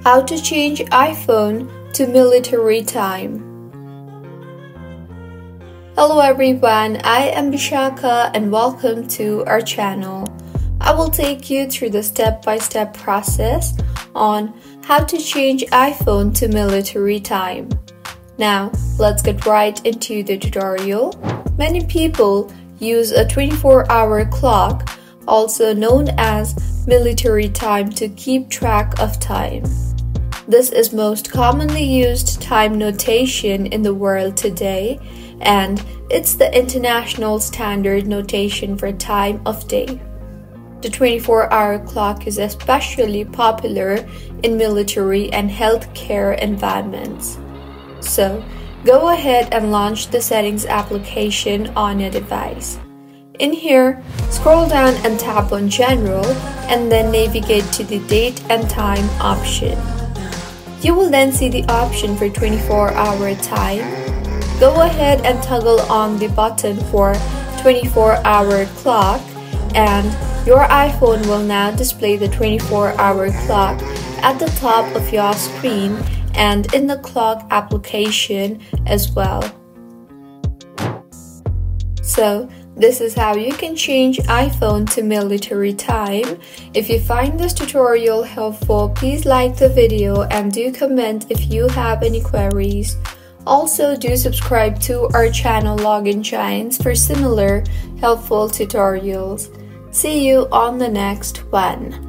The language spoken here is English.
How to change iPhone to military time. Hello everyone, I am Bishaka and welcome to our channel. I will take you through the step-by-step process on how to change iPhone to military time. Now, let's get right into the tutorial. Many people use a 24-hour clock, also known as military time, to keep track of time. This is most commonly used time notation in the world today, and it's the international standard notation for time of day. The 24-hour clock is especially popular in military and healthcare environments. So, go ahead and launch the settings application on your device. In here, scroll down and tap on General and then navigate to the Date and Time option. You will then see the option for 24-hour time. Go ahead and toggle on the button for 24-hour clock, and your iPhone will now display the 24-hour clock at the top of your screen and in the clock application as well. So, this is how you can change iPhone to military time. If you find this tutorial helpful, please like the video and do comment if you have any queries. Also, do subscribe to our channel Login Giants for similar helpful tutorials. See you on the next one.